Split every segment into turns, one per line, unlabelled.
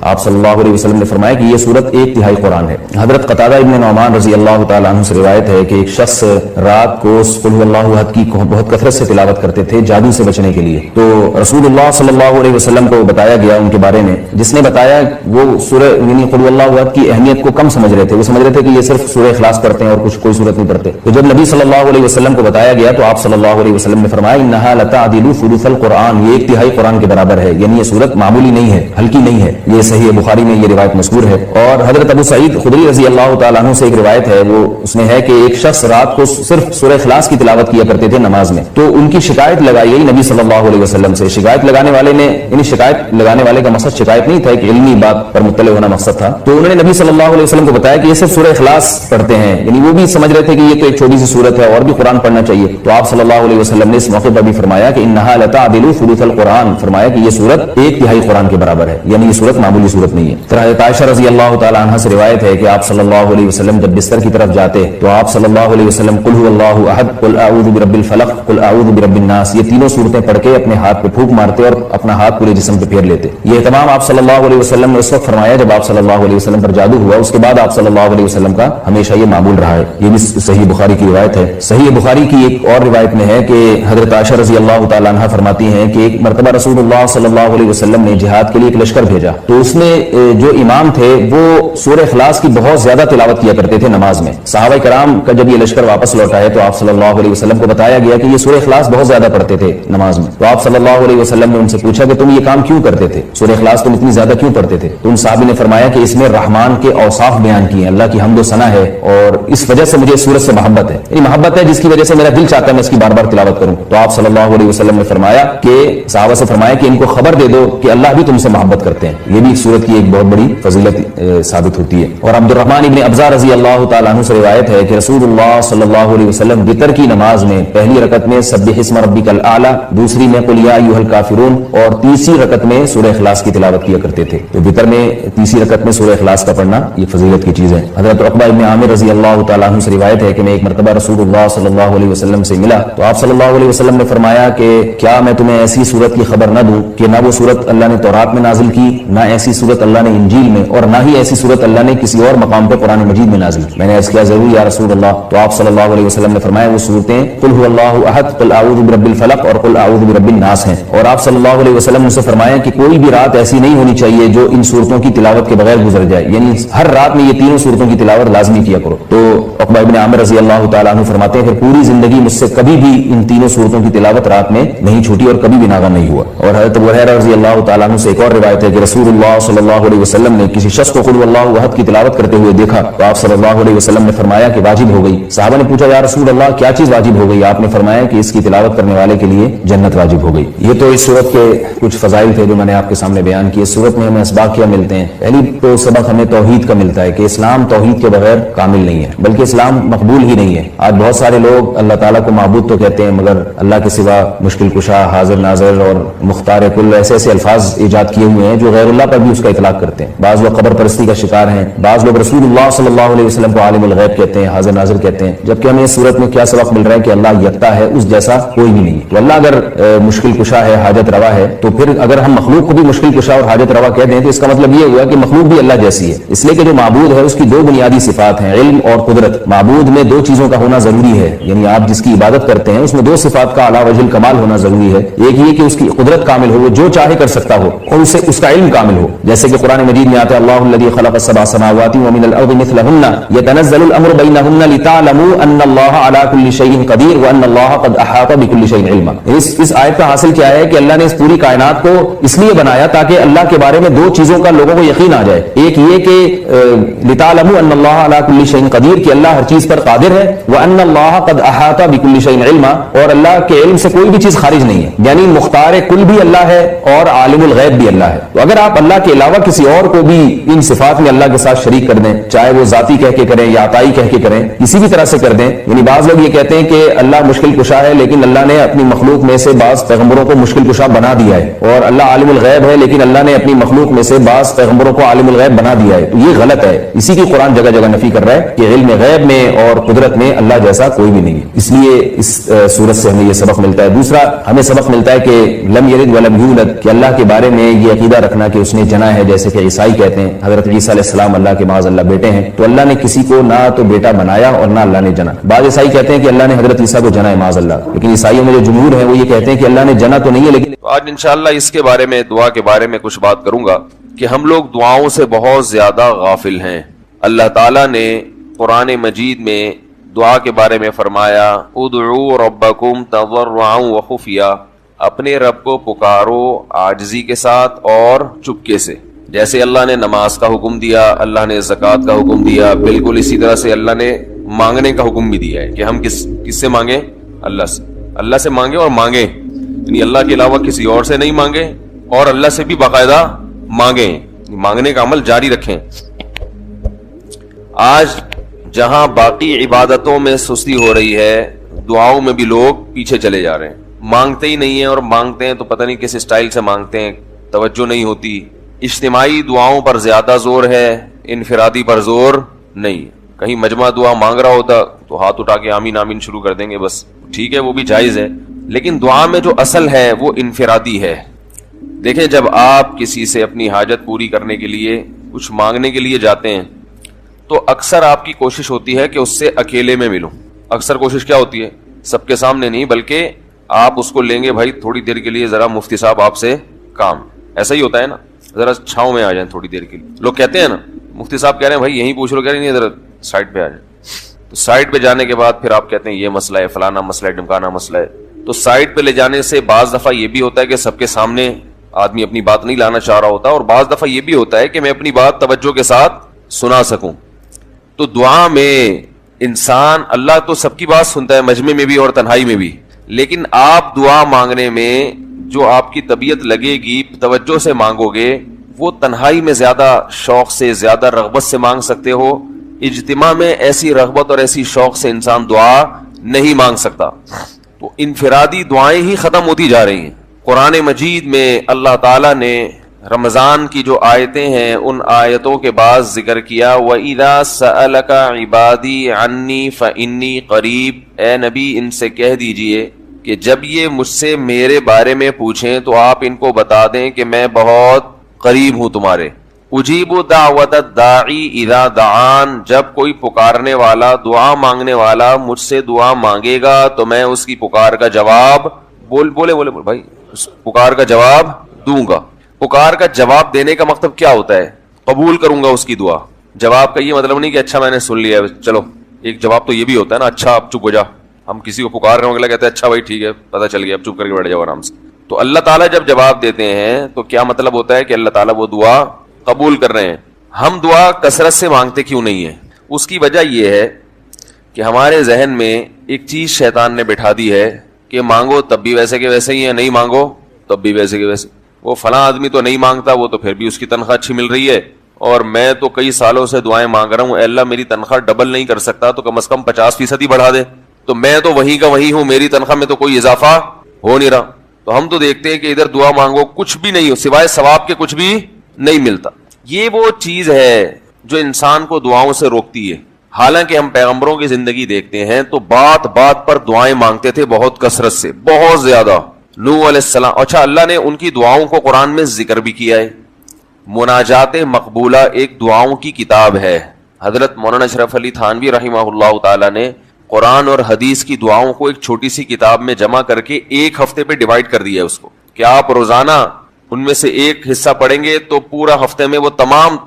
آپ صلی اللہ علیہ وسلم نے فرمایا کہ یہ سورت 1/3 قرآن ہے۔ حضرت قتادہ ابن نعمان رضی اللہ تعالیٰ عنہ سے روایت ہے کہ ایک شخص رات کو قل هو اللہ احد کی بہت کثرت سے تلاوت کرتے تھے جادو سے بچنے کے لیے، تو رسول اللہ صلی اللہ علیہ وسلم کو بتایا گیا ان کے بارے میں، جس نے بتایا وہ سورہ یعنی قل هو اللہ احد کی اہمیت کو کم سمجھ رہے تھے، وہ سمجھ رہے تھے کہ یہ صرف سورہ اخلاص پڑھتے ہیں اور کچھ کوئی سورت نہیں پڑھتے۔ تو جب نبی صلی اللہ علیہ وسلم کو بتایا گیا تو آپ صلی اللہ علیہ وسلم نے فرمایا انھا لتعدل ثلث القرآن، یہ 1/3 قرآن کے برابر ہے، یعنی یہ سورت معمولی نہیں ہے، ہلکی نہیں ہے۔ یہ صحیح بخاری میں یہ روایت مذکور ہے۔ اور حضرت ابو سعید خدری رضی اللہ تعالیٰ عنہ سے ایک روایت ہے، وہ اس میں ہے کہ ایک شخص رات کو صرف سورہ اخلاص کی تلاوت کیا کرتے تھے نماز میں، تو ان کی شکایت لگائی گئی نبی صلی اللہ علیہ وسلم سے۔ شکایت لگانے والے نے یعنی شکایت لگانے والے کا مقصد شکایت نہیں تھا، ایک علمی بات پر مطلع ہونا مقصد تھا، تو انہوں نے نبی صلی اللہ علیہ وسلم کو بتایا کہ یہ صرف سورہ اخلاص پڑھتے ہیں، یعنی وہ بھی سمجھ رہے تھے کہ یہ تو ایک چھوٹی سی سورت ہے اور بھی قرآن پڑھنا چاہیے۔ تو آپ صلی اللہ علیہ وسلم نے اس موقع پر بھی فرمایا کہ انھا لتعدل ثلث القرآن، فرمایا کہ یہ سورت 1/3 قرآن کے برابر ہے، یعنی یہ سورت معمولی سورت نہیں ہے۔ پھر حضرت عائشہ رضی اللہ تعالیٰ عنہ سے روایت ہے کہ آپ صلی اللہ علیہ وسلم جب بستر کی طرف جاتے تو آپ صلی اللہ علیہ وسلم قل هو اللہ احد، قل اعوذ برب الفلق، قل اعوذ برب الناس، یہ تینوں صورتیں پڑھ کے اپنے ہاتھ پہ پھونک مارتے اور اپنا ہاتھ پورے جسم پہ پھیر لیتے۔ یہ اہتمام آپ صلی اللہ علیہ وسلم نے اس وقت فرمایا جب آپ صلی اللہ علیہ وسلم پر جادو ہوا، اس کے بعد آپ صلی اللہ علیہ وسلم کا ہمیشہ یہ معمول رہا ہے۔ یہ بھی صحیح بخاری کی روایت ہے۔ صحیح بخاری کی ایک اور روایت میں ہے کہ حضرت عائشہ رضی اللہ تعالیٰ عنہ فرماتی ہیں کہ ایک مرتبہ رسول اللہ صلی اللہ علیہ وسلم نے جہاد کے لیے ایک لشکر بھیجا، تو اس میں جو امام تھے وہ سورہ اخلاص کی بہت زیادہ تلاوت کیا کرتے تھے نماز میں۔ صحابہ کرام کا جب یہ لشکر واپس لوٹا ہے تو آپ صلی اللہ علیہ وسلم کو بتایا گیا کہ یہ سورہ اخلاص بہت زیادہ پڑھتے تھے نماز میں، تو آپ صلی اللہ علیہ وسلم نے ان سے پوچھا کہ تم یہ کام کیوں کرتے تھے، سورہ اخلاص تم اتنی زیادہ کیوں پڑھتے تھے؟ تو ان صحابی نے فرمایا کہ اس میں رحمان کے اوصاف بیان کیے ہیں، اللہ کی حمد و ثنا ہے اور اس وجہ سے مجھے اس سورت سے محبت ہے، یعنی محبت ہے جس کی وجہ سے میرا دل چاہتا ہے میں اس کی بار بار تلاوت کروں۔ تو آپ صلی اللہ علیہ وسلم نے فرمایا کہ صحابہ سے فرمایا کہ ان کو خبر دے دو کہ اللہ بھی تم سے محبت کرتے ہیں، یہ بھی سورت کی ایک بہت بڑی فضیلت ثابت ہوتی ہے۔ اور عبد الرحمن ابن ابزا رضی اللہ تعالیٰ عنہ سے روایت ہے کہ رسول اللہ صلی اللہ علیہ وسلم وتر کی نماز میں پہلی رکعت میں سبح اسم ربک الاعلی، دوسری میں قل یا ایھا الکافرون اور تیسری رکعت میں سورہ اخلاص کی تلاوت کیا کرتے تھے۔ تو وتر میں تیسری رکعت میں سورہ اخلاص کا پڑھنا یہ فضیلت کی چیز ہے۔ حضرت عقبہ ابن عامر رضی اللہ تعالیٰ عنہ سے روایت ہے کہ میں ایک مرتبہ رسول اللہ صلی اللہ علیہ وسلم سے ملا تو آپ صلی اللہ علیہ وسلم نے فرمایا کہ کیا میں تمہیں ایسی صورت کی خبر نہ دوں کہ نہ وہ صورت اللہ نے تورات میں نازل کی، نہ ایسی صورت اللہ نے انجیل میں، اور نہ ہی ایسی صورت اللہ نے کسی اور مقام پہ قرآن مجید میں نازل کی؟ میں نے عرض کیا ضرور یا رسول اللہ۔ تو آپ صلی اللہ علیہ وسلم نے فرمایا وہ صورتیں قل هو اللہ احد، قل اعوذ برب الفلق اور قل اعوذ برب الناس ہیں۔ اور آپ صلی اللہ علیہ وسلم نے فرمایا کہ کوئی بھی رات ایسی نہیں ہونی چاہیے جو ان صورتوں کی تلاوت کے بغیر گزر جائے، یعنی ہر رات میں یہ تینوں صورتوں کی تلاوت لازمی کیا کرو۔ تو عقبہ ابن عامر رضی اللہ تعالیٰ عنہ فرماتے ہیں پھر پوری زندگی مجھ سے کبھی بھی ان تینوں صورتوں کی تلاوت رات میں نہیں چھوٹی اور کبھی بھی ناغہ نہیں ہوا۔ اور حضرت ابو ہریرہ رضی اللہ تعالیٰ عنہ سے ایک اور روایت ہے کہ رسول اللہ صلی اللہ علیہ وسلم نے کسی شخص کو قل اللہ احد کی تلاوت کرتے ہوئے دیکھا تو آپ صلی اللہ علیہ وسلم نے فرمایا کہ واجب ہو گئی۔ صحابہ نے پوچھا یا رسول اللہ کیا چیز واجب ہو گئی؟ آپ نے فرمایا کہ اس کی تلاوت کرنے والے کے لیے جنت واجب ہو گئی۔ یہ تو اس سورت کے کچھ فضائل تھے جو میں نے آپ کے سامنے بیان کیے۔ اس سورت میں ہمیں اسباق کیا ملتے ہیں؟ پہلی تو سبق ہمیں توحید کا ملتا ہے کہ اسلام توحید کے بغیر کامل نہیں ہے، بلکہ اسلام مقبول ہی نہیں ہے۔ آج بہت سارے لوگ اللہ تعالیٰ کو معبود تو کہتے ہیں مگر اللہ کے سوا مشکل کشا، حاضر ناظر اور مختار کل ایسے ایسے الفاظ ایجاد کیے ہوئے ہیں جو غیر اللہ پر بھی اس کا اطلاق کرتے ہیں۔ بعض لوگ قبر پرستی کا شکار ہیں، بعض لوگ رسول اللہ صلی اللہ علیہ وسلم کو عالم الغیب کہتے ہیں، حاضر ناظر کہتے ہیں، جبکہ ہمیں اس صورت میں کیا سبق مل رہا ہے کہ اللہ یکتا ہے، اس جیسا کوئی بھی نہیں۔ تو اللہ اگر مشکل کشا ہے، حاجت روا ہے، تو پھر اگر ہم مخلوق کو بھی مشکل کشا اور حاجت روا کہہ دیں تو اس کا مطلب یہ ہوا کہ مخلوق بھی اللہ جیسی ہے، اس لیے کہ جو معبود ہے اس کی دو بنیادی صفات ہیں، علم اور قدرت۔ معبود میں دو چیزوں کا ہونا ضروری ہے، یعنی آپ جس کی عبادت کرتے ہیں اس میں دو صفات کا اعلیٰ وجہ الکمال ہونا ضروری ہے۔ ایک یہ کہ اس کی قدرت کامل ہو، وہ جو چاہے کر سکتا ہو، اور اسے اس کا علم کامل ہو، جیسے کہ قرآن مجید میں آتا ہے اللہ الذی خلق السبع سماوات ومن الارض مثلہن یتنزل الامر بینہن لتعلموا ان اللہ علی کل شیء قدیر وان اللہ قد احاط بکل شیء علما۔ اس آیت کا حاصل کیا ہے کہ اللہ نے اس پوری کائنات کو اس لیے بنایا تاکہ اللہ کے بارے میں دو چیزوں کا لوگوں کو یقین آ جائے۔ ایک یہ کہ لتعلموا ان اللہ علی کل شیء قدیر، کہ اللہ ہر چیز پر قادر ہے، وان اللہ قد احاط بکل شیء علما، اور اللہ کے علم سے کوئی بھی چیز خارج نہیں ہے، یعنی مختار کل بھی اللہ ہے اور عالم الغیب بھی اللہ ہے۔ تو اگر آپ اللہ کے علاوہ کسی اور کو بھی ان صفات میں اللہ کے ساتھ شریک کر دیں، چاہے وہ ذاتی کہہ کے کریں یا عطائی کہہ کے کریں، کسی بھی طرح سے کر دیں، یعنی بعض لوگ یہ کہتے ہیں کہ اللہ مشکل کشا ہے لیکن اللہ نے اپنی مخلوق میں سے بعض پیغمبروں کو مشکل کشا بنا دیا ہے، اور اللہ عالم الغیب ہے لیکن اللہ نے اپنی مخلوق میں سے بعض پیغمبروں کو عالم الغیب بنا دیا ہے، تو یہ غلط ہے۔ اسی کی قرآن جگہ جگہ نفی کر رہا ہے کہ علم غیب غیب میں اور قدرت میں اللہ جیسا کوئی بھی نہیں ہے. اس لیے اس سورت سے ہمیں یہ سبق ملتا ہے. دوسرا ہمیں سبق ملتا ہے کہ لم یلد ولم یولد، کہ اللہ کے بارے میں یہ عقیدہ رکھنا کہ اس نے جنا ہے، جیسے کہ عیسائی کہتے ہیں حضرت عیسیٰ علیہ السلام اللہ کے معاذ اللہ بیٹے ہیں، تو اللہ نے کسی کو نہ تو بیٹا بنایا اور نہ اللہ نے جنا. بعض عیسائی کہتے ہیں کہ اللہ نے حضرت عیسیٰ کو جنا ہے معاذ اللہ، لیکن عیسائیوں میں جو جمہور ہیں وہ یہ کہتے ہیں کہ اللہ نے جنا تو نہیں ہے. لیکن
آج انشاءاللہ اس کے بارے میں، دعا کے بارے میں کچھ بات کروں گا کہ ہم لوگ دعاؤں سے بہت زیادہ غافل ہیں. اللہ تعالیٰ نے قرآن مجید میں دعا کے بارے میں فرمایا ادعوا ربکم تضرعا وخفیا، اپنے رب کو پکارو عاجزی کے ساتھ اور چپکے سے. جیسے اللہ نے نماز کا حکم دیا، اللہ نے زکوٰۃ کا حکم دیا، بالکل اسی طرح سے اللہ نے مانگنے کا حکم بھی دیا ہے کہ ہم کس سے مانگیں؟ اللہ سے مانگیں اور مانگیں، یعنی اللہ کے علاوہ کسی اور سے نہیں مانگیں اور اللہ سے بھی باقاعدہ مانگیں، مانگنے کا عمل جاری رکھیں. آج جہاں باقی عبادتوں میں سستی ہو رہی ہے، دعاؤں میں بھی لوگ پیچھے چلے جا رہے ہیں. مانگتے ہی نہیں ہیں، اور مانگتے ہیں تو پتہ نہیں کس اسٹائل سے مانگتے ہیں، توجہ نہیں ہوتی. اجتماعی دعاؤں پر زیادہ زور ہے، انفرادی پر زور نہیں. کہیں مجمع دعا مانگ رہا ہوتا تو ہاتھ اٹھا کے آمین آمین شروع کر دیں گے، بس ٹھیک ہے وہ بھی جائز ہے، لیکن دعا میں جو اصل ہے وہ انفرادی ہے. دیکھیں جب آپ کسی سے اپنی حاجت پوری کرنے کے لیے کچھ مانگنے کے لیے جاتے ہیں تو اکثر آپ کی کوشش ہوتی ہے کہ اس سے اکیلے میں ملوں. اکثر کوشش کیا ہوتی ہے؟ سب کے سامنے نہیں، بلکہ آپ اس کو لیں گے بھائی تھوڑی دیر کے لیے ذرا مفتی صاحب آپ سے کام. ایسا ہی ہوتا ہے نا، ذرا چھاؤں میں آ جائیں تھوڑی دیر کے لیے. لوگ کہتے ہیں نا مفتی صاحب کہہ رہے ہیں بھائی یہیں پوچھ لو، کہہ رہے نہیں ذرا سائڈ پہ آ جائیں. تو سائڈ پہ جانے کے بعد پھر آپ کہتے ہیں یہ مسئلہ ہے، فلانا مسئلہ ہے، ڈمکانا مسئلہ ہے. تو سائڈ پہ لے جانے سے بعض دفعہ یہ بھی ہوتا ہے کہ سب کے سامنے آدمی اپنی بات نہیں لانا چاہ رہا ہوتا، اور بعض دفعہ یہ بھی ہوتا ہے کہ میں اپنی بات توجہ کے ساتھ سنا سکوں. تو دعا میں انسان، اللہ تو سب کی بات سنتا ہے، مجمع میں بھی اور تنہائی میں بھی، لیکن آپ دعا مانگنے میں جو آپ کی طبیعت لگے گی، توجہ سے مانگو گے، وہ تنہائی میں زیادہ شوق سے، زیادہ رغبت سے مانگ سکتے ہو. اجتماع میں ایسی رغبت اور ایسی شوق سے انسان دعا نہیں مانگ سکتا. تو انفرادی دعائیں ہی ختم ہوتی جا رہی ہیں. قرآن مجید میں اللہ تعالیٰ نے رمضان کی جو آیتیں ہیں ان آیتوں کے بعد ذکر کیا وَإِذَا سَأَلَكَ عِبَادِي عَنِّي فَإِنِّي قَرِيب، اے نبی ان سے کہہ دیجئے کہ جب یہ مجھ سے میرے بارے میں پوچھیں تو آپ ان کو بتا دیں کہ میں بہت قریب ہوں تمہارے. اجیب دعوت الداعی اذا دعان، جب کوئی پکارنے والا، دعا مانگنے والا مجھ سے دعا مانگے گا تو میں اس کی پکار کا جواب بولے بھائی اس پکار کا جواب دوں گا. پکار کا جواب دینے کا مطلب کیا ہوتا ہے؟ قبول کروں گا اس کی دعا. جواب کا یہ مطلب نہیں کہ اچھا میں نے سن لیا چلو. ایک جواب تو یہ بھی ہوتا ہے نا، اچھا اب چپ ہو جا. ہم کسی کو پکار رہے ہوں گے کہتے ہیں اچھا بھائی ٹھیک ہے پتہ چل گیا، اب چپ کر کے بیٹھ جاؤ آرام سے. تو اللہ تعالیٰ جب جواب دیتے ہیں تو کیا مطلب ہوتا ہے کہ اللہ تعالیٰ وہ دعا قبول کر رہے ہیں. ہم دعا کثرت سے مانگتے کیوں نہیں ہیں؟ اس کی وجہ یہ ہے کہ ہمارے ذہن میں ایک چیز شیطان نے بٹھا دی ہے کہ مانگو تب بھی ویسے کے ویسے ہی ہے، نہیں مانگو تب بھی ویسے کے ویسے. وہ فلاں آدمی تو نہیں مانگتا، وہ تو پھر بھی اس کی تنخواہ اچھی مل رہی ہے، اور میں تو کئی سالوں سے دعائیں مانگ رہا ہوں، اے اللہ میری تنخواہ ڈبل نہیں کر سکتا تو کم از کم 50% ہی بڑھا دے. تو میں تو وہیں کا وہیں ہوں، میری تنخواہ میں تو کوئی اضافہ ہو نہیں رہا. تو ہم تو دیکھتے ہیں کہ ادھر دعا مانگو کچھ بھی نہیں ہو سوائے ثواب کے، کچھ بھی نہیں ملتا. یہ وہ چیز ہے جو انسان کو دعاؤں سے روکتی ہے. حالانکہ ہم پیغمبروں کی زندگی دیکھتے ہیں تو بات بات پر دعائیں مانگتے تھے، بہت کثرت سے، بہت زیادہ. نوح علیہ السلام، اچھا اللہ نے ان کی دعاؤں کو قرآن میں ذکر بھی کیا ہے. مناجات مقبولہ ایک دعاؤں کی کتاب ہے. حضرت مولانا اشرف علی تھانوی رحمہ اللہ تعالی نے قرآن اور حدیث کی دعاؤں کو ایک چھوٹی سی کتاب میں جمع کر کے ایک ہفتے پہ ڈیوائیڈ کر دیا ہے اس کو، کہ آپ روزانہ ان میں سے ایک حصہ پڑھیں گے تو پورا ہفتے میں وہ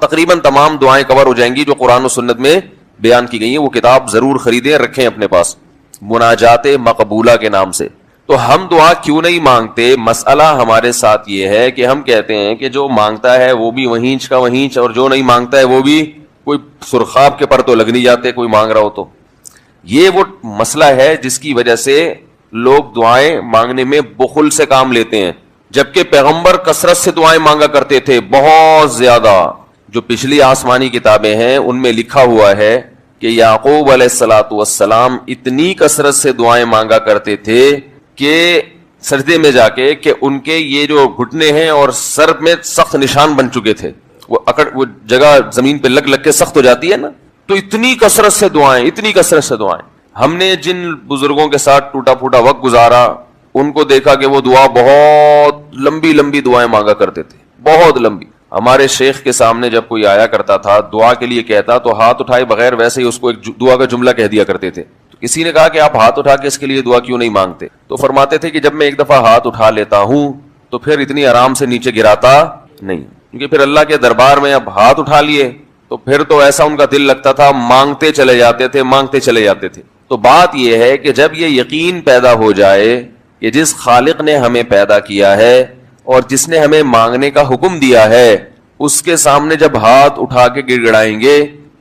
تقریباً تمام دعائیں کور ہو جائیں گی جو قرآن و سنت میں بیان کی گئی ہیں. وہ کتاب ضرور خریدیں، رکھیں اپنے پاس، مناجات مقبولہ کے نام سے. تو ہم دعا کیوں نہیں مانگتے؟ مسئلہ ہمارے ساتھ یہ ہے کہ ہم کہتے ہیں کہ جو مانگتا ہے وہ بھی وہینچ کا وہینچ، اور جو نہیں مانگتا ہے وہ بھی کوئی سرخاب کے پر تو لگ نہیں جاتے کوئی مانگ رہا ہو تو. یہ وہ مسئلہ ہے جس کی وجہ سے لوگ دعائیں مانگنے میں بخل سے کام لیتے ہیں، جبکہ پیغمبر کثرت سے دعائیں مانگا کرتے تھے، بہت زیادہ. جو پچھلی آسمانی کتابیں ہیں ان میں لکھا ہوا ہے کہ یعقوب علیہ الصلوۃ والسلام اتنی کثرت سے دعائیں مانگا کرتے تھے کہ سجدے میں جا کے کہ ان کے یہ جو گھٹنے ہیں اور سر میں سخت نشان بن چکے تھے. وہ جگہ زمین پہ لگ کے سخت ہو جاتی ہے نا، تو اتنی کثرت سے دعائیں، اتنی کثرت سے دعائیں. ہم نے جن بزرگوں کے ساتھ ٹوٹا پھوٹا وقت گزارا ان کو دیکھا کہ وہ دعا بہت لمبی لمبی دعائیں مانگا کرتے تھے، بہت لمبی. ہمارے شیخ کے سامنے جب کوئی آیا کرتا تھا دعا کے لیے کہتا تو ہاتھ اٹھائے بغیر ویسے ہی اس کو ایک دعا کا جملہ کہہ دیا کرتے تھے. تو کسی نے کہا کہ آپ ہاتھ اٹھا کے اس کے لیے دعا کیوں نہیں مانگتے؟ تو فرماتے تھے کہ جب میں ایک دفعہ ہاتھ اٹھا لیتا ہوں تو پھر اتنی آرام سے نیچے گراتا نہیں، کیونکہ پھر اللہ کے دربار میں اب ہاتھ اٹھا لیے تو پھر تو ایسا ان کا دل لگتا تھا مانگتے چلے جاتے تھے، مانگتے چلے جاتے تھے. تو بات یہ ہے کہ جب یہ یقین پیدا ہو جائے کہ جس خالق نے ہمیں پیدا کیا ہے اور جس نے ہمیں مانگنے کا حکم دیا ہے اس کے سامنے جب ہاتھ اٹھا کے گڑ گڑائیں گے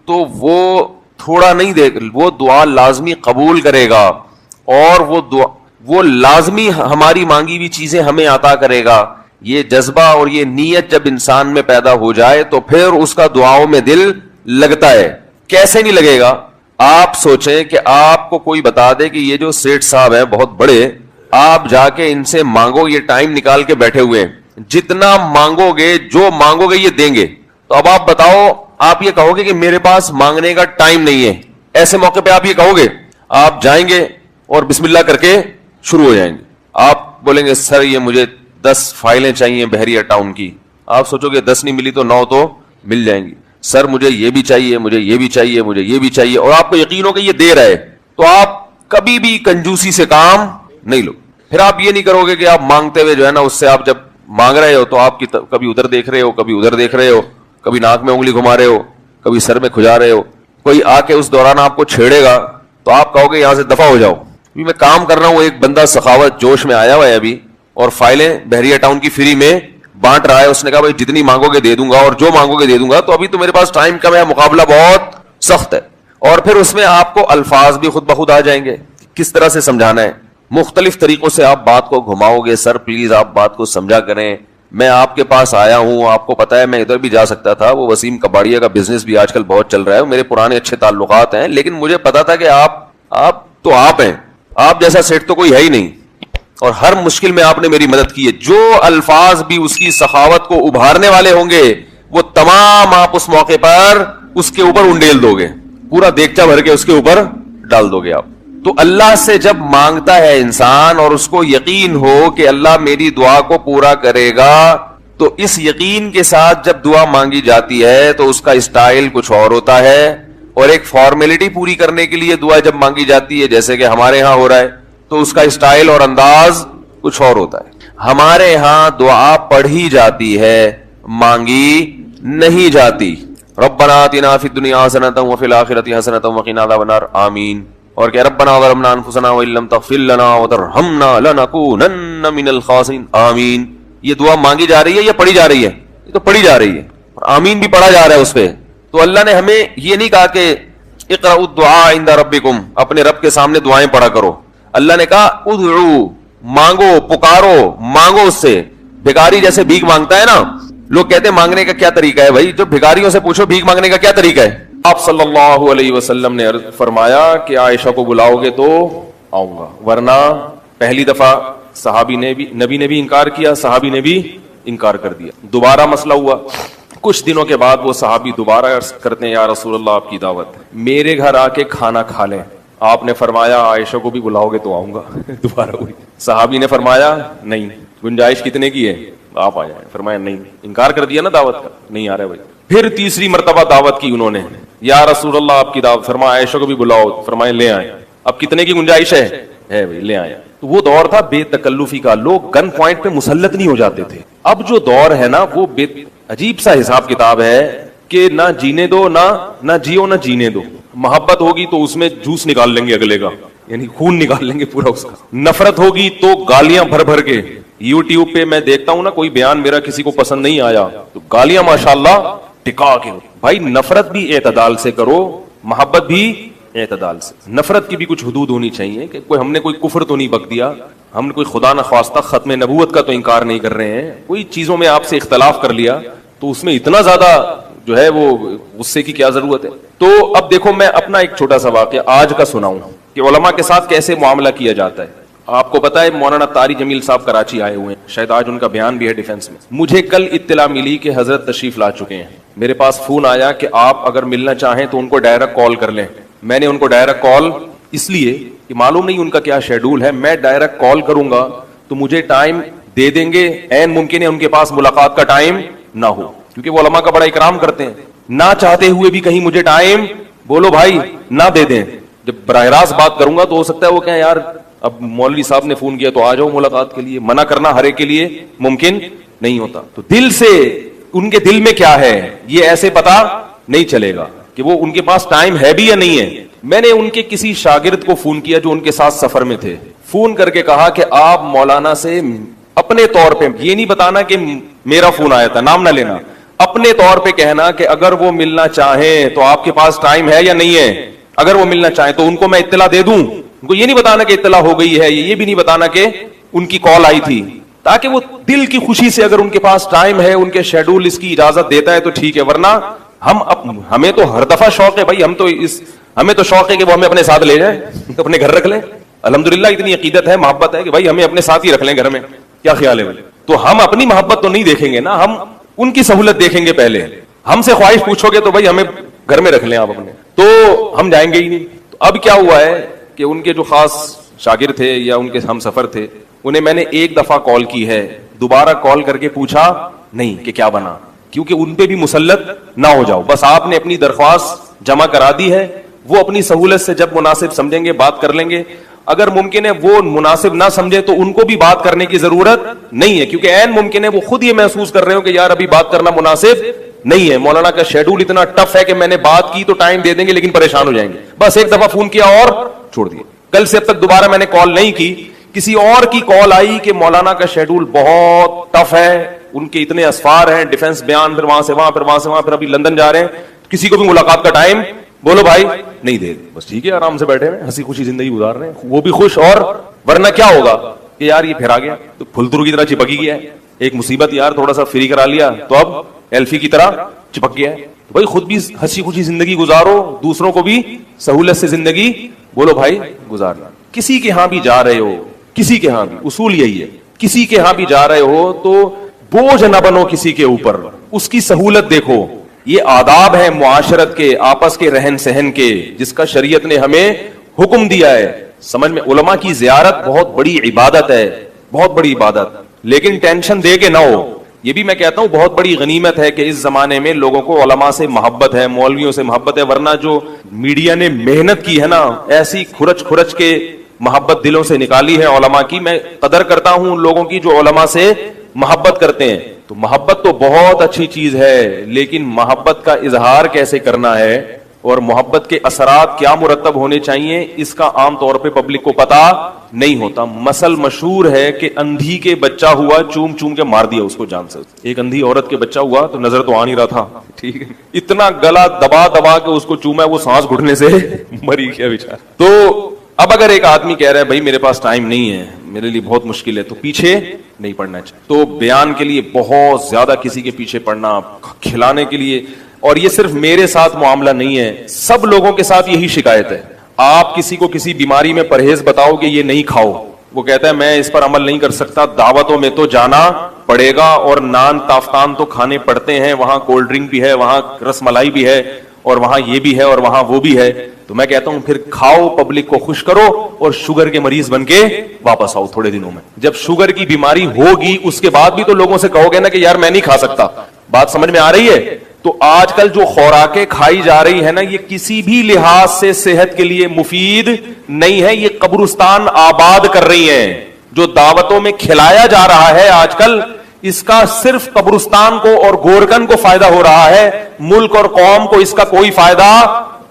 تو وہ تھوڑا نہیں دے، وہ دعا لازمی قبول کرے گا اور وہ لازمی ہماری مانگی ہوئی چیزیں ہمیں عطا کرے گا. یہ جذبہ اور یہ نیت جب انسان میں پیدا ہو جائے تو پھر اس کا دعاؤں میں دل لگتا ہے. کیسے نہیں لگے گا؟ آپ سوچیں کہ آپ کو کوئی بتا دے کہ یہ جو سیٹھ صاحب ہیں بہت بڑے، آپ جا کے ان سے مانگو، یہ ٹائم نکال کے بیٹھے ہوئے ہیں، جتنا مانگو گے جو مانگو گے یہ دیں گے. تو اب آپ بتاؤ، آپ یہ کہو گے کہ میرے پاس مانگنے کا ٹائم نہیں ہے، ایسے موقع پہ آپ یہ کہو گے؟ آپ جائیں گے اور بسم اللہ کر کے شروع ہو جائیں گے. آپ بولیں گے سر یہ مجھے 10 فائلیں چاہیے بحریہ ٹاؤن کی. آپ سوچو گے 10 نہیں ملی تو 9 تو مل جائیں گی. سر مجھے یہ بھی چاہیے، مجھے یہ بھی چاہیے، مجھے یہ بھی چاہیے، اور آپ کو یقین ہو کہ یہ دے رہے تو آپ کبھی بھی کنجوسی سے کام نہیں لو. پھر آپ یہ نہیں کرو گے کہ آپ مانگتے ہوئے جو ہے نا اس سے آپ جب مانگ رہے ہو تو آپ کی کبھی ادھر دیکھ رہے ہو، کبھی ادھر دیکھ رہے ہو، کبھی ناک میں انگلی گھما رہے ہو، کبھی سر میں کھجا رہے ہو. کوئی آ کے اس دوران آپ کو چھیڑے گا تو آپ کہو گے یہاں سے دفع ہو جاؤ. میں کام کر رہا ہوں، ایک بندہ سخاوت جوش میں آیا ہوا ہے ابھی اور فائلیں بحریہ ٹاؤن کی فری میں بانٹ رہا ہے. اس نے کہا بھائی جتنی مانگو گے دے دوں گا اور جو مانگو گے دے دوں گا. تو ابھی تو میرے پاس ٹائم کم ہے، مقابلہ بہت سخت ہے. اور پھر اس میں آپ کو الفاظ بھی خود بخود آ جائیں گے کس طرح سے سمجھانا ہے. مختلف طریقوں سے آپ بات کو گھماؤ گے. سر پلیز آپ بات کو سمجھا کریں، میں آپ کے پاس آیا ہوں، آپ کو پتا ہے میں ادھر بھی جا سکتا تھا، وہ وسیم کباڑیا کا بزنس بھی آج کل بہت چل رہا ہے، میرے پرانے اچھے تعلقات ہیں، لیکن مجھے پتا تھا کہ آپ تو آپ ہیں، آپ جیسا سیٹ تو کوئی ہے ہی نہیں، اور ہر مشکل میں آپ نے میری مدد کی ہے. جو الفاظ بھی اس کی سخاوت کو ابھارنے والے ہوں گے وہ تمام آپ اس موقع پر اس کے اوپر انڈیل دو گے، پورا دیگچا بھر کے اس کے اوپر ڈال دو گے آپ. تو اللہ سے جب مانگتا ہے انسان اور اس کو یقین ہو کہ اللہ میری دعا کو پورا کرے گا، تو اس یقین کے ساتھ جب دعا مانگی جاتی ہے تو اس کا اسٹائل کچھ اور ہوتا ہے. اور ایک فارمیلٹی پوری کرنے کے لیے دعا جب مانگی جاتی ہے جیسے کہ ہمارے ہاں ہو رہا ہے تو اس کا اسٹائل اور انداز کچھ اور ہوتا ہے. ہمارے ہاں دعا پڑھی جاتی ہے، مانگی نہیں جاتی. ربنا آتنا فی الدنیا حسنۃ وفی الآخرۃ حسنۃ وقنا عذاب النار آمین. اور کہ ربنا ظلمنا انفسنا وان لم تغفر لنا وترحمنا لنکونن من الخاسرین آمین. یہ دعا مانگی جا رہی ہے یا پڑھی جا رہی ہے؟ یہ تو پڑھی جا رہی ہے اور آمین بھی پڑھا جا رہا ہے اس پہ. تو اللہ نے ہمیں یہ نہیں کہا کہ اقرأوا الدعاء عند ربکم، اپنے رب کے سامنے دعائیں پڑھا کرو. اللہ نے کہا ادعو، مانگو، پکارو، مانگو اس سے. بھکاری جیسے بھیک مانگتا ہے نا، لوگ کہتے ہیں مانگنے کا کیا طریقہ ہے؟ بھائی جو بھکاریوں سے پوچھو بھیک مانگنے کا کیا طریقہ ہے. آپ صلی اللہ علیہ وسلم نے فرمایا کہ عائشہ کو بلاؤ گے تو آؤں گا، ورنہ پہلی دفعہ نبی نے بھی انکار کیا، صحابی نے بھی انکار کر دیا. دوبارہ مسئلہ ہوا، کچھ دنوں کے بعد وہ صحابی دوبارہ عرض کرتے ہیں یا رسول اللہ آپ کی دعوت، میرے گھر آ کے کھانا کھا لیں. آپ نے فرمایا عائشہ کو بھی بلاؤ گے تو آؤں گا. دوبارہ ہوئی. صحابی نے فرمایا نہیں، گنجائش کتنے کی ہے، آپ آ جائیں. فرمایا نہیں، انکار کر دیا نا دعوت کا، نہیں آ رہے بھائی. پھر تیسری مرتبہ دعوت کی انہوں نے، یا رسول اللہ آپ کی دعوت. فرمایا عائشہ کو بھی بلاؤ. فرمایا لے آئے. اب کتنے کی گنجائش ہے بھائی، لے آئے. تو وہ دور تھا بے تکلفی کا، لوگ گن پوائنٹ پہ مسلط نہیں ہو جاتے تھے. اب جو دور ہے نا وہ عجیب سا حساب کتاب ہے کہ نہ جینے دو، نہ جیو نہ جینے دو. محبت ہوگی تو اس میں جوس نکال لیں گے اگلے کا، یعنی خون نکال لیں گے پورا اس کا. نفرت ہوگی تو گالیاں بھر بھر کے. یوٹیوب پہ میں دیکھتا ہوں نا کوئی بیان میرا کسی کو پسند نہیں آیا تو گالیاں ماشاءاللہ ٹکا کے. بھائی نفرت بھی اعتدال سے کرو، محبت بھی اعتدال سے. نفرت کی بھی کچھ حدود ہونی چاہیے کہ ہم نے کوئی کفر تو نہیں بک دیا، ہم نے کوئی خدا نخواستہ ختم نبوت کا تو انکار نہیں کر رہے ہیں، کوئی چیزوں میں آپ سے اختلاف کر لیا تو اس میں اتنا زیادہ جو ہے وہ غصے کی کیا ضرورت ہے. تو اب دیکھو میں اپنا ایک چھوٹا سا واقعہ آج کا سناؤں کہ علماء کے ساتھ کیسے معاملہ کیا جاتا ہے. آپ کو پتا ہے مولانا طاری جمیل صاحب کراچی آئے ہوئے ہیں, شاید آج ان کا بیان بھی ہے ڈیفنس میں. مجھے کل اطلاع ملی کہ حضرت تشریف لا چکے ہیں. میرے پاس فون آیا کہ آپ اگر ملنا چاہیں تو ان کو ڈائریکٹ کال کر لیں. میں نے ان کو ڈائریکٹ کال اس لیے کہ معلوم نہیں ان کا کیا شیڈول ہے, میں ڈائریکٹ کال کروں گا تو مجھے ٹائم دے دیں گے, عین ممکن ہے ان کے پاس ملاقات کا ٹائم نہ ہو, کیونکہ وہ علماء کا بڑا اکرام کرتے ہیں. نہ چاہتے ہوئے بھی کہیں مجھے ٹائم بولو بھائی نہ دے دیں. جب براہ راست بات کروں گا تو ہو سکتا ہے وہ کہیں یار اب مولوی صاحب نے فون کیا تو آ جاؤ ملاقات کے لیے. منع کرنا ہر ایک کے لیے ممکن نہیں ہوتا. تو دل سے ان کے دل میں کیا ہے یہ ایسے پتا نہیں چلے گا کہ وہ ان کے پاس ٹائم ہے بھی یا نہیں ہے. میں نے ان کے کسی شاگرد کو فون کیا جو ان کے ساتھ سفر میں تھے, فون کر کے کہا کہ آپ مولانا سے اپنے طور پہ, یہ نہیں بتانا کہ میرا فون آیا تھا, نام نہ لینا, اپنے طور پہ کہنا کہ اگر وہ ملنا چاہیں تو آپ کے پاس ٹائم ہے یا نہیں ہے. اگر وہ ملنا چاہیں تو ان کو میں اطلاع دے دوں. ان کو یہ نہیں بتانا کہ اطلاع ہو گئی ہے, یہ بھی نہیں بتانا کہ ان کی کال آئی تھی, تاکہ وہ دل کی خوشی سے اگر ان کے پاس ٹائم ہے, ان کے شیڈول اس کی اجازت دیتا ہے تو ٹھیک ہے, ورنہ ہمیں تو ہر دفعہ شوق ہے بھائی, ہمیں تو شوق ہے کہ وہ ہمیں اپنے ساتھ لے جائیں, اپنے گھر رکھ لیں. الحمدللہ اتنی عقیدت ہے, محبت ہے کہ بھائی ہمیں اپنے ساتھ ہی رکھ لیں گھر میں. کیا خیال ہے بھائی؟ تو ہم اپنی محبت تو نہیں دیکھیں گے نا, ہم ان کی سہولت دیکھیں گے پہلے. ہم سے خواہش پوچھو گے تو بھائی ہمیں گھر میں رکھ لیں آپ اپنے, تو ہم جائیں گے ہی نہیں. تو اب کیا ہوا ہے کہ ان کے جو خاص شاگرد تھے یا ان کے ہم سفر تھے, انہیں میں نے ایک دفعہ کال کی ہے, دوبارہ کال کر کے پوچھا نہیں کہ کیا بنا, کیونکہ ان پہ بھی مسلط نہ ہو جاؤ. بس آپ نے اپنی درخواست جمع کرا دی ہے, وہ اپنی سہولت سے جب مناسب سمجھیں گے بات کر لیں گے. اگر ممکن ہے وہ مناسب نہ سمجھے تو ان کو بھی بات کرنے کی ضرورت نہیں ہے, کیونکہ عین ممکن ہے وہ خود یہ محسوس کر رہے ہو کہ یار ابھی بات کرنا مناسب نہیں ہے, مولانا کا شیڈول اتنا ٹف ہے کہ میں نے بات کی تو ٹائم دے دیں گے لیکن پریشان ہو جائیں گے. بس ایک دفعہ فون کیا اور چھوڑ دیا. کل سے اب تک دوبارہ میں نے کال نہیں کی. کسی اور کی کال آئی کہ مولانا کا شیڈول بہت ٹف ہے, ان کے اتنے اسفار ہیں, ڈیفنس بیان, پھر وہاں سے وہاں, پھر وہاں سے وہاں, پھر ابھی لندن جا رہے ہیں, کسی کو بھی ملاقات کا ٹائم بولو بھائی نہیں دے. بس ٹھیک ہے, آرام سے بیٹھے ہیں, ہنسی خوشی زندگی گزار رہے ہیں, وہ بھی خوش. اور ورنہ کیا ہوگا کہ یار یہ پھر آ گیا تو پھلترو کی طرح چپکی گیا ہے, ایک مصیبت یار تھوڑا سا فری کرا لیا تو اب ایلفی کی طرح چپک گیا ہے. تو بھائی خود بھی ہنسی خوشی زندگی گزارو, دوسروں کو بھی سہولت سے زندگی بولو بھائی گزارنا. کسی کے ہاں بھی جا رہے ہو, کسی کے ہاں بھی, اصول یہی ہے, کسی کے ہاں بھی جا رہے ہو تو بوجھ نہ بنو کسی کے اوپر, اس کی سہولت دیکھو. یہ آداب ہے معاشرت کے, آپس کے رہن سہن کے, جس کا شریعت نے ہمیں حکم دیا ہے. سمجھ میں, علماء کی زیارت بہت بڑی عبادت ہے, بہت بڑی عبادت, لیکن ٹینشن دے کے نہ ہو. یہ بھی میں کہتا ہوں بہت بڑی غنیمت ہے کہ اس زمانے میں لوگوں کو علماء سے محبت ہے, مولویوں سے محبت ہے. ورنہ جو میڈیا نے محنت کی ہے نا, ایسی کھرچ کھرچ کے محبت دلوں سے نکالی ہے علماء کی. میں قدر کرتا ہوں ان لوگوں کی جو علماء سے محبت کرتے ہیں. تو محبت تو بہت اچھی چیز ہے, لیکن محبت کا اظہار کیسے کرنا ہے اور محبت کے اثرات کیا مرتب ہونے چاہیے, اس کا عام طور پہ پبلک کو پتا نہیں ہوتا. مثل مشہور ہے کہ اندھی کے بچہ ہوا, چوم چوم کے مار دیا اس کو جان سے. ایک اندھی عورت کے بچہ ہوا تو نظر تو آ نہیں رہا تھا, ٹھیک ہے, اتنا گلا دبا دبا کے اس کو چوما, وہ سانس گھٹنے سے مری گیا بیچارہ. تو اب اگر ایک آدمی کہہ رہا ہے بھائی میرے پاس ٹائم نہیں ہے, میرے لیے بہت مشکل ہے, تو پیچھے نہیں پڑنا چاہیے. تو بیان کے لیے بہت زیادہ کسی کے پیچھے پڑنا, کھلانے کے لیے, اور یہ صرف میرے ساتھ معاملہ نہیں ہے, سب لوگوں کے ساتھ یہی شکایت ہے. آپ کسی کو کسی بیماری میں پرہیز بتاؤ کہ یہ نہیں کھاؤ, وہ کہتا ہے میں اس پر عمل نہیں کر سکتا, دعوتوں میں تو جانا پڑے گا اور نان تافتان تو کھانے پڑتے ہیں, وہاں کولڈ ڈرنک بھی ہے, وہاں رس ملائی بھی ہے, اور وہاں یہ بھی ہے اور وہاں وہ بھی ہے. تو میں کہتا ہوں پھر کھاؤ, پبلک کو خوش کرو, اور شوگر کے مریض بن کے واپس آؤ تھوڑے دنوں میں. جب شوگر کی بیماری ہوگی اس کے بعد بھی تو لوگوں سے کہو گے نا کہ یار میں نہیں کھا سکتا. بات سمجھ میں آ رہی ہے؟ تو آج کل جو خوراکیں کھائی جا رہی ہے نا, یہ کسی بھی لحاظ سے صحت کے لیے مفید نہیں ہے. یہ قبرستان آباد کر رہی ہیں. جو دعوتوں میں کھلایا جا رہا ہے آج کل, اس کا صرف قبرستان کو اور گورکن کو فائدہ ہو رہا ہے, ملک اور قوم کو اس کا کوئی فائدہ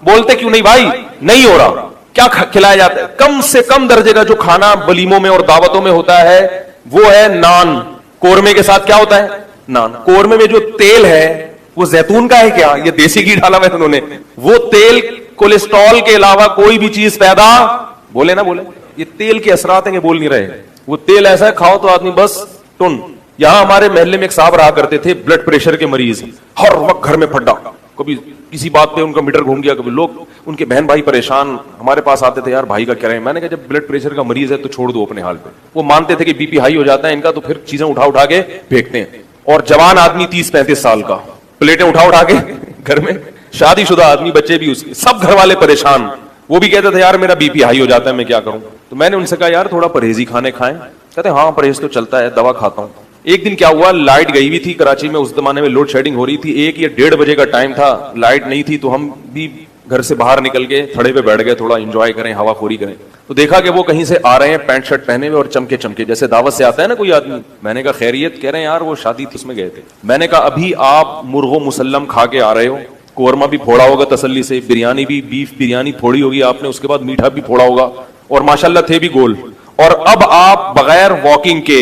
بولتے کیوں نہیں بھائی نہیں ہو رہا. کیا کھلایا جاتا ہے؟ کم سے کم درجے کا جو کھانا ولیموں میں اور دعوتوں میں ہوتا ہے وہ ہے نان. قورمے کے ساتھ کیا ہوتا ہے؟ نان. قورمے میں جو تیل ہے وہ زیتون کا ہے کیا, یہ دیسی گھی ڈالا ہوا ہے انہوں نے. وہ تیل کولیسٹرول کے علاوہ کوئی بھی چیز پیدا بولے نا بولے, یہ تیل کے اثرات ہیں کہ بول نہیں رہے. وہ تیل ایسا ہے کھاؤ تو آدمی بس ٹن. یہاں ہمارے محلے میں ایک صاحب رہا کرتے تھے, بلڈ پریشر کے مریض, ہر وقت گھر میں پھڈا, کبھی کسی بات پہ ان کا میٹر گھوم گیا, کبھی لوگ ان کے بہن بھائی پریشان ہمارے پاس آتے تھے, یار بھائی کا کیا رہے. میں نے کہا جب بلڈ پریشر کا مریض ہے تو چھوڑ دو اپنے حال پہ. وہ مانتے تھے کہ بی پی ہائی ہو جاتا ہے ان کا, تو پھر چیزیں اٹھا کے پھینکتے ہیں. اور جوان آدمی 30-35 سال کا, پلیٹیں اٹھا کے گھر میں, شادی شدہ آدمی, بچے بھی اس کے, سب گھر والے پریشان. وہ بھی کہتے تھے یار میرا بی پی ہائی ہو جاتا ہے, میں کیا کروں. تو میں نے ان سے کہا یار تھوڑا پرہیزی کھانے کھائیں. کہتے ہاں پرہیز تو چلتا ہے, دوا کھاتا ہوں. ایک دن کیا ہوا, لائٹ گئی ہوئی تھی کراچی میں, اس زمانے میں لوڈ شیڈنگ ہو رہی تھی, 1 یا 1:30 بجے کا ٹائم تھا, لائٹ نہیں تھی, تو ہم بھی گھر سے باہر نکل کے تھڑے پہ بیٹھ گئے, تھوڑا انجوائے کریں, ہوا خوری کریں. تو دیکھا کہ وہ کہیں سے آ رہے ہیں پینٹ شرٹ پہنے ہوئے اور چمکے چمکے, جیسے دعوت سے آتا ہے نا کوئی آدمی. میں نے کہا خیریت؟ کہہ رہے ہیں یار وہ شادی تھی اس میں گئے تھے. میں نے کہا ابھی آپ مرغ و مسلم کھا کے آ رہے ہو, قورمہ بھی پھوڑا ہوگا تسلی سے, بریانی بھی, بیف بریانی پھوڑی ہوگی آپ نے, اس کے بعد میٹھا بھی پھوڑا ہوگا, اور ماشاءاللہ تھے بھی گول, اور اب آپ بغیر واکنگ کے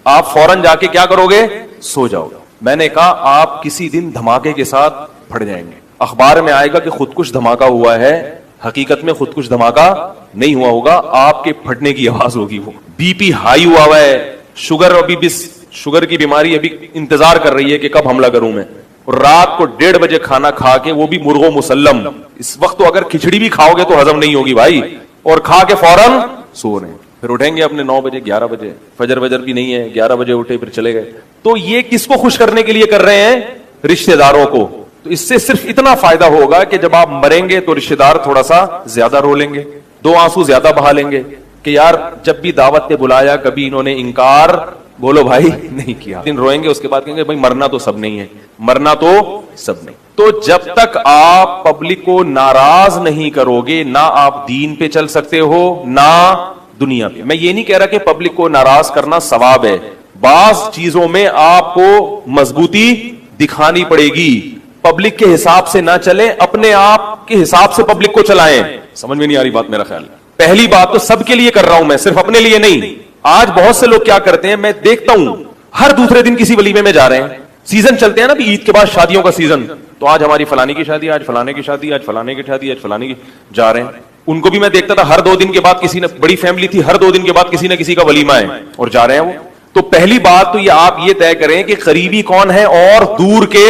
آپ فوراً جا کے کیا کرو گے, سو جاؤ گے. میں نے کہا آپ کسی دن دھماکے کے ساتھ پھٹ جائیں گے, اخبار میں آئے گا کہ خودکش دھماکہ ہوا ہے, حقیقت میں خودکش دھماکہ نہیں ہوا ہوگا, آپ کے پھٹنے کی آواز ہوگی. وہ بی پی ہائی ہوا ہوا ہے, شوگر ابھی بھی, شوگر کی بیماری ابھی انتظار کر رہی ہے کہ کب حملہ کروں میں, اور رات کو 1:30 بجے کھانا کھا کے, وہ بھی مرغ و مسلم. اس وقت تو اگر کھچڑی بھی کھاؤ گے تو ہضم نہیں ہوگی بھائی, اور کھا کے فوراً سو رہے ہیں. پھر اٹھیں گے اپنے 9 بجے 11 بجے, فجر بھی نہیں ہے, 11 بجے اٹھے پھر چلے گئے. تو یہ کس کو خوش کرنے کے لیے کر رہے ہیں, رشتہ داروں کو. تو اس سے صرف اتنا فائدہ ہوگا کہ جب آپ مریں گے تو رشتہ دار تھوڑا سا زیادہ رو لیں گے, 2 آنسو زیادہ بہا لیں گے کہ یار جب بھی دعوت پہ بلایا کبھی انہوں نے انکار, بولو بھائی, نہیں کیا. دن روئیں گے, اس کے بعد کہیں گے بھائی مرنا تو سب نہیں ہے, مرنا تو سب نہیں. تو جب تک آپ پبلک کو ناراض نہیں کرو گے, نہ آپ دین پہ چل سکتے ہو نہ دنیا پہ. میں یہ نہیں کہہ رہا کہ پبلک کو ناراض کرنا ثواب ہے, بعض چیزوں میں آپ کو مضبوطی دکھانی پڑے گی. پبلک کے حساب سے نہ چلیں, اپنے آپ کے حساب سے پبلک کو چلائیں. سمجھ میں نہیں آ رہی بات میرا خیال. پہلی بات تو سب کے لیے کر رہا ہوں میں, صرف اپنے لیے نہیں. آج بہت سے لوگ کیا کرتے ہیں, میں دیکھتا ہوں ہر دوسرے دن کسی ولیمے میں جا رہے ہیں. سیزن چلتے ہیں نا عید کے بعد شادیوں کا سیزن, تو آج ہماری فلانی کی شادی, آج فلانے کی شادی, آج فلانے کی شادی, آج فلانے کی, جا رہے ہیں. ان کو بھی میں دیکھتا تھا ہر 2 دن کے بعد کسی نے, بڑی فیملی تھی, ہر 2 دن کے بعد کسی نہ کسی کا ولیمہ ہے اور جا رہے ہیں وہ. تو پہلی بات تو یہ آپ یہ طے کریں کہ قریبی کون ہے اور دور کے,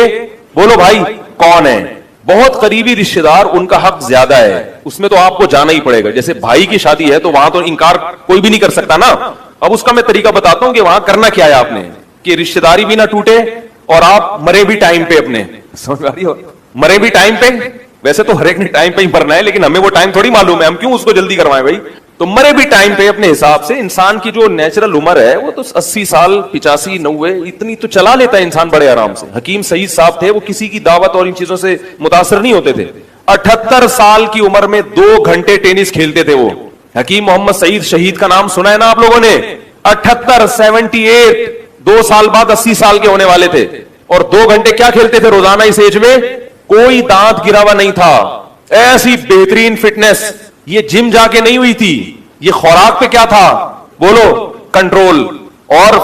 بولو بھائی, کون ہے. بہت قریبی رشتہ دار, ان کا حق زیادہ ہے, اس میں تو آپ کو جانا ہی پڑے گا. جیسے بھائی کی شادی ہے تو وہاں تو انکار کوئی بھی نہیں کر سکتا نا. اب اس کا میں طریقہ بتاتا ہوں کہ وہاں کرنا کیا ہے آپ نے, کہ رشتہ داری بھی نہ ٹوٹے اور آپ مرے بھی ٹائم پہ اپنے. سمجھ آ رہی ہو, مرے بھی ٹائم پہ. ویسے تو ہر ایک نے ٹائم پہ ہی مرنا ہے, لیکن ہمیں وہ ٹائم تھوڑی معلوم ہے, ہم کیوں اس کو جلدی کروائیں بھائی. تو مرے بھی ٹائم پہ اپنے حساب سے. انسان کی جو نیچرل عمر ہے وہ تو 80 سال 85 90 اتنی تو چلا لیتا ہے انسان بڑے آرام سے. حکیم سعید صاحب تھے, وہ کسی کی دعوت اور ان چیزوں سے متاثر نہیں ہوتے تھے. 78 سال کی عمر میں 2 گھنٹے ٹینس کھیلتے تھے وہ. حکیم محمد سعید شہید کا نام سنا ہے نا آپ لوگوں نے. 78 2 سال بعد 80 سال کے ہونے والے تھے, اور 2 گھنٹے کیا کھیلتے تھے روزانہ اس ایج میں. کوئی دانت گرا ہوا نہیں تھا, ایسی بہترین فٹنس. یہ جم جا کے نہیں ہوئی تھی, یہ خوراک پہ کیا تھا, بولو, کنٹرول اور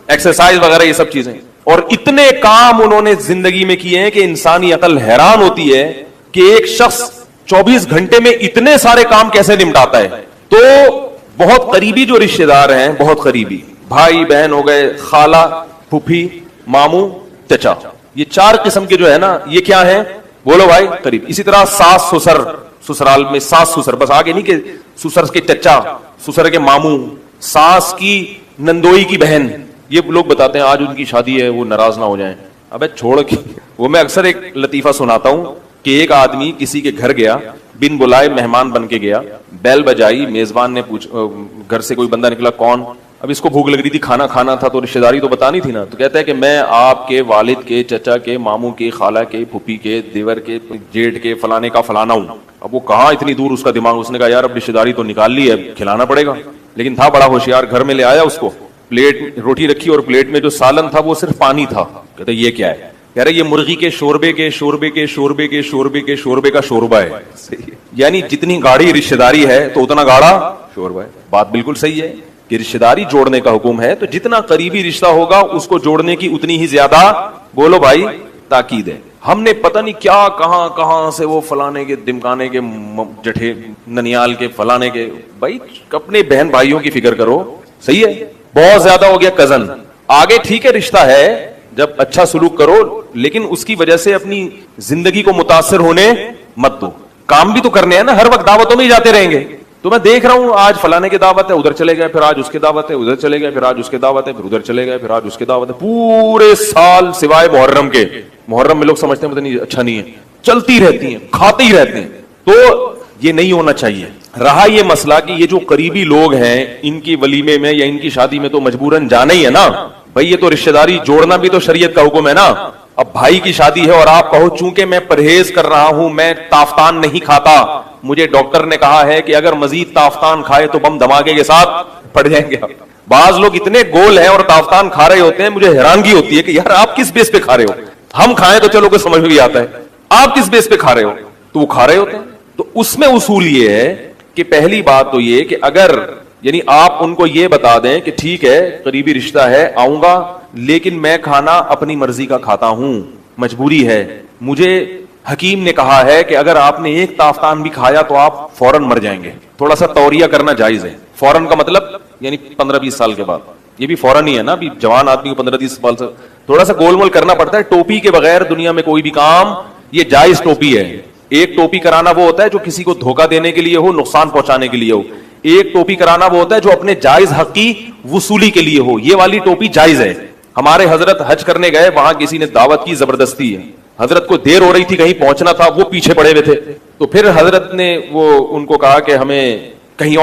ایکسرسائز وغیرہ یہ سب چیزیں. اور اتنے کام انہوں نے زندگی میں کیے ہیں کہ انسانی عقل حیران ہوتی ہے کہ ایک شخص 24 گھنٹے میں اتنے سارے کام کیسے نمٹاتا ہے. تو بہت قریبی جو رشتہ دار ہیں, بہت قریبی بھائی بہن ہو گئے, خالہ, پھوپھی, ماموں, چچا, یہ 4 قسم کے جو ہے نا, یہ کیا ہیں, بولو بھائی, قریب. اسی طرح ساس سسر, سسرال میں ساس سسر, بس آگے نہیں کہ سسر کے چچا, سسر کے ماموں, ساس کی نندوئی کی بہن. یہ لوگ بتاتے ہیں آج ان کی شادی ہے, وہ ناراض نہ ہو جائیں. ابے چھوڑ کے, وہ میں اکثر ایک لطیفہ سناتا ہوں کہ ایک آدمی کسی کے گھر گیا, بن بلائے مہمان بن کے گیا, بیل بجائی, میزبان نے گھر سے کوئی بندہ نکلا, کون. اب اس کو بھوک لگ رہی تھی, کھانا کھانا تھا, تو رشتہ داری تو بتانی تھی نا. تو کہتا ہے کہ میں آپ کے والد کے, چچا کے, ماموں کے, خالہ کے, پھوپھی کے, دیور کے, جیٹ کے, فلانے کا فلانا ہوں. اب وہ کہاں اتنی دور اس کا دماغ. اس نے کہا یار اب رشتہ داری تو نکال لی ہے, کھلانا پڑے گا. لیکن تھا بڑا ہوشیار, گھر میں لے آیا اس کو, پلیٹ روٹی رکھی اور پلیٹ میں جو سالن تھا وہ صرف پانی تھا. کہتا یہ کیا ہے, کہہ رہے یہ مرغی کے شوربے کے شوربے کے شوربے کے شوربے کے شوربے کا شوربہ ہے. یعنی جتنی گاڑی رشتہ داری ہے تو اتنا گاڑا شوربہ ہے. بات بالکل صحیح ہے کہ رشتہ داری جوڑنے کا حکم ہے, تو جتنا قریبی رشتہ ہوگا اس کو جوڑنے کی اتنی ہی زیادہ, بولو بھائی, تاکید ہے. ہم نے پتہ نہیں کیا کہاں کہاں سے وہ فلانے کے, دمکانے کے, جٹھے ننیال کے, فلانے کے. بھائی اپنے بہن بھائیوں کی فکر کرو, صحیح ہے. بہت زیادہ ہو گیا کزن, آگے ٹھیک ہے رشتہ ہے, جب اچھا سلوک کرو لیکن اس کی وجہ سے اپنی زندگی کو متاثر ہونے مت دو. کام بھی تو کرنے ہیں نا, ہر وقت دعوتوں میں ہی جاتے رہیں گے. تو میں دیکھ رہا ہوں آج فلانے کی دعوت ہے, ادھر چلے گئے, پھر آج اس کی دعوت ہے, ادھر چلے گئے, پھر آج اس کی دعوت ہے, پھر ادھر چلے گئے, پھر آج اس کی دعوت ہے. پورے سال سوائے محرم کے, محرم میں لوگ سمجھتے ہیں پتہ نہیں اچھا نہیں ہے, چلتی رہتی ہیں, کھاتے ہی رہتے ہیں. تو یہ نہیں ہونا چاہیے. رہا یہ مسئلہ کہ یہ جو قریبی لوگ ہیں ان کی ولیمے میں یا ان کی شادی میں تو مجبوراً جانا ہی ہے نا بھائی, یہ تو رشتہ داری جوڑنا بھی تو شریعت کا حکم ہے نا. اب بھائی کی شادی ہے اور آپ کہو چونکہ میں پرہیز کر رہا ہوں, میں تافتان نہیں کھاتا, مجھے ڈاکٹر نے کہا ہے کہ اگر مزید تافتان کھائے تو بم دھماکے کے ساتھ پڑ جائیں گے. بعض لوگ اتنے گول ہیں اور تافتان کھا رہے ہوتے ہیں, مجھے حیرانگی ہوتی ہے کہ یار آپ کس بیس پہ کھا رہے ہو. ہم کھائیں تو چلو کوئی سمجھ میں بھی آتا ہے, آپ کس بیس پہ کھا رہے ہو, تو وہ کھا رہے ہوتے ہیں. تو اس میں اصول یہ ہے کہ پہلی بات تو یہ کہ اگر یعنی آپ ان کو یہ بتا دیں کہ ٹھیک ہے قریبی رشتہ ہے, آؤں گا, لیکن میں کھانا اپنی مرضی کا کھاتا ہوں, مجبوری ہے. مجھے حکیم نے کہا ہے کہ اگر آپ نے ایک تافتان بھی کھایا تو آپ فوراً مر جائیں گے. تھوڑا سا توریہ کرنا جائز ہے. فوراً کا مطلب یعنی 15-20 سال کے بعد, یہ بھی فوراً ہی ہے نا, ابھی جوان آدمی کو 15-20 سال سے تھوڑا سا گول مول کرنا پڑتا ہے. ٹوپی کے بغیر دنیا میں کوئی بھی کام, یہ جائز ٹوپی ہے. ایک ٹوپی کرانا وہ ہوتا ہے جو کسی کو دھوکہ دینے کے لیے ہو, نقصان پہنچانے کے لیے ہو. ایک ٹوپی کرانا وہ ہوتا ہے جو اپنے جائز حق کی وصولی کے لیے ہو. یہ والی ٹوپی جائز ہے. ہمارے حضرت حج کرنے گئے, وہاں کسی نے دعوت کی, زبردستی ہے. حضرت کو دیر ہو رہی تھی, کہیں پہنچنا تھا, وہ پیچھے پڑے ہوئے تھے. تو پھر حضرت نے وہ ان کو کہا کہ ہمیں کہیں